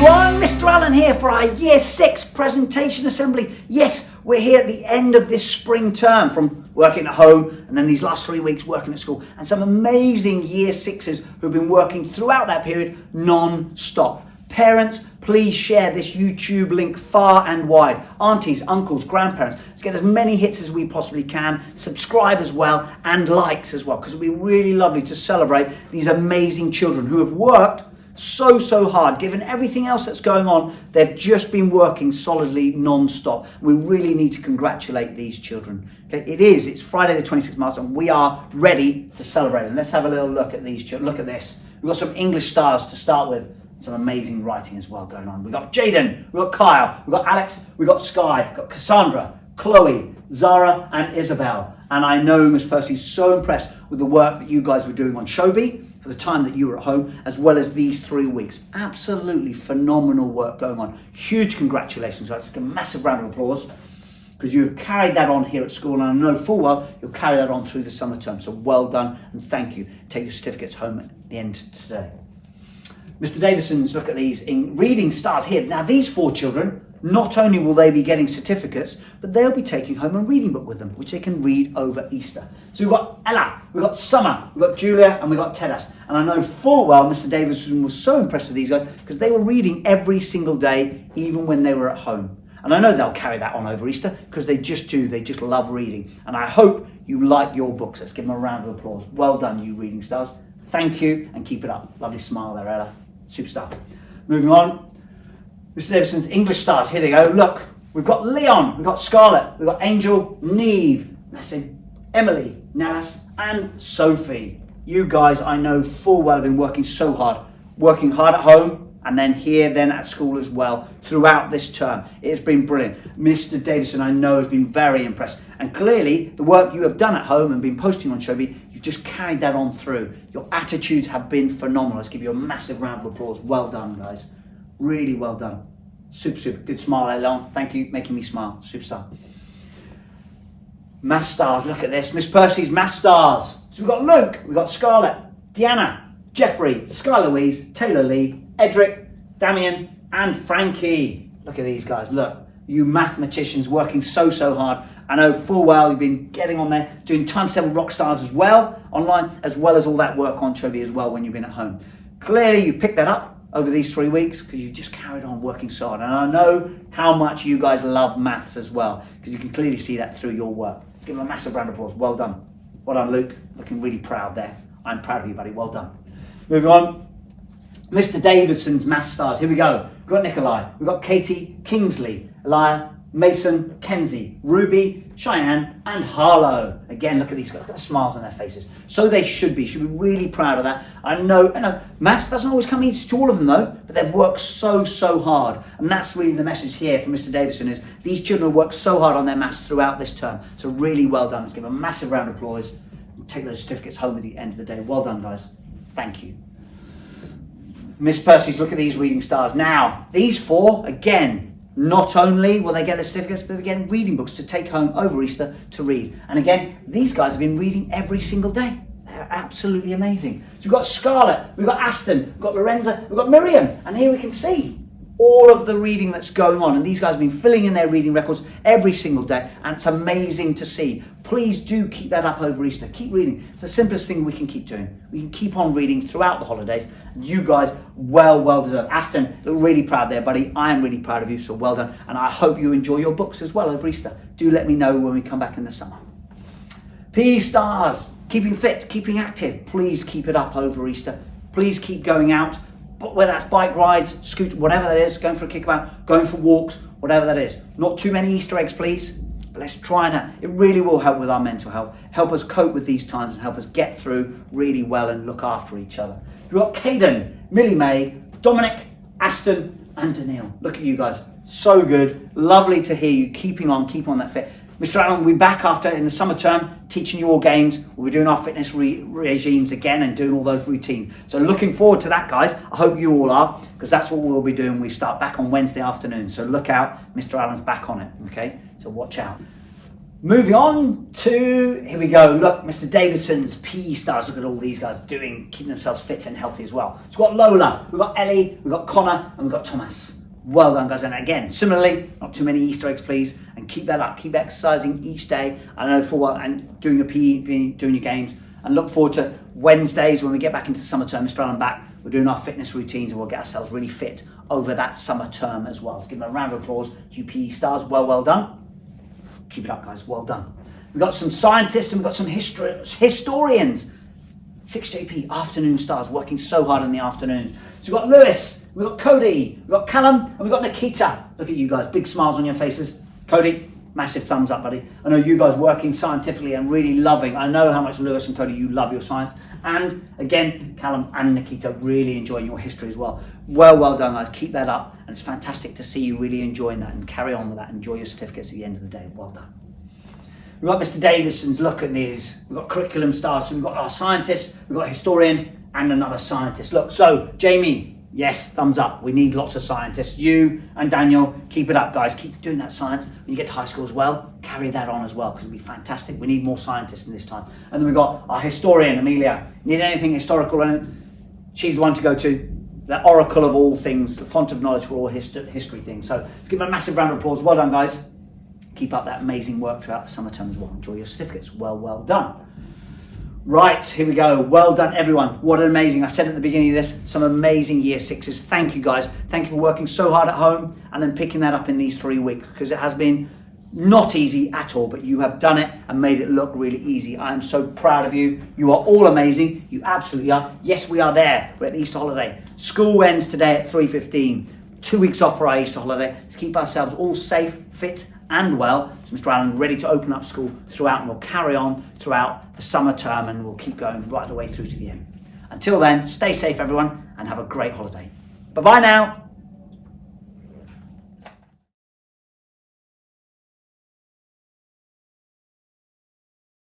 everyone, Mr. Allen here for our Year 6 presentation assembly. Yes, we're here at the end of this spring term from working at home and then these last 3 weeks working at school, and some amazing Year 6s who've been working throughout that period non-stop. Parents, please share this YouTube link far and wide. Aunties, uncles, grandparents, let's get as many hits as we possibly can. Subscribe as well and likes as well, because it'll be really lovely to celebrate these amazing children who have worked so hard. Given everything else that's going on, they've just been working solidly non-stop. We really need to congratulate these children. Okay, it's Friday the 26th of March and we are ready to celebrate. And let's have a little look at these children. Look at this. We've got some English stars to start with. Some amazing writing as well going on. We've got Jaden, we've got Kyle, we've got Alex, we've got Sky, we've got Cassandra, Chloe, Zara and Isabel. And I know Miss Percy's so impressed with the work that you guys were doing on Shobi for the time that you were at home, as well as these 3 weeks. Absolutely phenomenal work going on. Huge congratulations. Let's give a massive round of applause, because you've carried that on here at school, and I know full well you'll carry that on through the summer term. So well done and thank you. Take your certificates home at the end today. Mr. Davison's, look at these reading stars here. Now these 4 children, not only will they be getting certificates, but they'll be taking home a reading book with them, which they can read over Easter. So we've got Ella, we've got Summer, we've got Julia, and we've got Tedas. And I know full well Mr. Davison was so impressed with these guys because they were reading every single day, even when they were at home. And I know they'll carry that on over Easter because they just do. They just love reading. And I hope you like your books. Let's give them a round of applause. Well done, you reading stars. Thank you, and keep it up. Lovely smile there, Ella. Superstar. Moving on. Mr. Davison's English stars. Here they go. Look, we've got Leon, we've got Scarlett, we've got Angel, Neve, Nassim, Emily, Nas, and Sophie. You guys, I know full well have been working so hard. Working hard at home, and then here, then at school as well, throughout this term. It's been brilliant. Mr. Davison, I know, has been very impressed. And clearly, the work you have done at home and been posting on Shobi, you've just carried that on through. Your attitudes have been phenomenal. Let's give you a massive round of applause. Well done, guys. Really well done. Super. Good smile, Elon. Thank you, making me smile. Superstar. Math stars, look at this. Miss Percy's math stars. So we've got Luke, we've got Scarlett, Deanna, Jeffrey, Sky Louise, Taylor Lee, Edric, Damien, and Frankie. Look at these guys. Look, you mathematicians working so hard. I know full well you've been getting on there, doing times 7 rock stars as well, online, as well as all that work on Shobi as well when you've been at home. Clearly you've picked that up over these 3 weeks because you've just carried on working so hard. And I know how much you guys love maths as well, because you can clearly see that through your work. Let's give them a massive round of applause. Well done. Well done, Luke. Looking really proud there. I'm proud of you, buddy. Well done. Moving on. Mr. Davidson's math stars. Here we go. We've got Nikolai. We've got Katie, Kingsley, Elia, Mason, Kenzie, Ruby, Cheyenne, and Harlow. Again, look at these guys. Look at the smiles on their faces. So they should be. Should be really proud of that. I know maths doesn't always come easy to all of them though, but they've worked so hard. And that's really the message here from Mr. Davison, is these children have worked so hard on their maths throughout this term. So really well done. Let's give them a massive round of applause. Take those certificates home at the end of the day. Well done, guys. Thank you. Miss Percy's, look at these reading stars. Now, these 4, again, not only will they get the certificates, but they're getting reading books to take home over Easter to read. And again, these guys have been reading every single day. They're absolutely amazing. So we've got Scarlett, we've got Aston, we've got Lorenza, we've got Miriam. And here we can see all of the reading that's going on. And these guys have been filling in their reading records every single day. And it's amazing to see. Please do keep that up over Easter. Keep reading. It's the simplest thing we can keep doing. We can keep on reading throughout the holidays. You guys, well deserved. Aston, look really proud there, buddy. I am really proud of you, so well done. And I hope you enjoy your books as well over Easter. Do let me know when we come back in the summer. PE stars, keeping fit, keeping active. Please keep it up over Easter. Please keep going out, whether that's bike rides, scooter, whatever that is, going for a kickabout, going for walks, whatever that is. Not too many Easter eggs, please. But let's try now. It really will help with our mental health, help us cope with these times and help us get through really well and look after each other. We've got Caden, Millie May, Dominic, Aston, and Daniil. Look at you guys. So good. Lovely to hear you keeping on that fit. Mr. Allen will be back after in the summer term, teaching you all games. We'll be doing our fitness regimes again and doing all those routines. So looking forward to that, guys. I hope you all are, because that's what we'll be doing when we start back on Wednesday afternoon. So look out, Mr. Allen's back on it, okay? So watch out. Moving on to, here we go, look, Mr. Davidson's PE stars. Look at all these guys keeping themselves fit and healthy as well. So we've got Lola, we've got Ellie, we've got Connor, and we've got Thomas. Well done, guys. And again, similarly, not too many Easter eggs, please, and keep that up. Keep exercising each day. I know and doing your PE, doing your games, and look forward to Wednesdays when we get back into the summer term. Mr. Allen back. We're doing our fitness routines, and we'll get ourselves really fit over that summer term as well. Let's give them a round of applause to you PE stars. Well done. Keep it up, guys. Well done. We've got some scientists and we've got some historians. 6JP, afternoon stars, working so hard in the afternoons. So we've got Lewis, we've got Cody, we've got Callum, and we've got Nikita. Look at you guys, big smiles on your faces. Cody, massive thumbs up, buddy. I know you guys working scientifically and really loving. I know how much Lewis and Cody, you love your science. And again, Callum and Nikita really enjoying your history as well. Well done, guys. Keep that up. And it's fantastic to see you really enjoying that and carry on with that. Enjoy your certificates at the end of the day. Well done. We've got Mr. Davidson's look at these. We've got curriculum stars. So we've got our scientist, we've got a historian and another scientist. Look, so Jamie, yes, thumbs up. We need lots of scientists. You and Daniel, keep it up, guys. Keep doing that science. When you get to high school as well, carry that on as well, because it'll be fantastic. We need more scientists in this time. And then we've got our historian, Amelia. Need anything historical? She's the one to go to. The oracle of all things, the font of knowledge for all history things. So let's give them a massive round of applause. Well done, guys. Keep up that amazing work throughout the summer term as well. Enjoy your certificates. Well done. Right, here we go. Well done, everyone. What an amazing, I said at the beginning of this, some amazing year sixes. Thank you, guys. Thank you for working so hard at home and then picking that up in these 3 weeks, because it has been not easy at all, but you have done it and made it look really easy. I am so proud of you. You are all amazing. You absolutely are. Yes, we are there. We're at the Easter holiday. School ends today at 3:15. 2 weeks off for our Easter holiday to keep ourselves all safe, fit and well. So Mr. Allen ready to open up school throughout, and we'll carry on throughout the summer term and we'll keep going right the way through to the end. Until then, stay safe everyone and have a great holiday. Bye-bye now.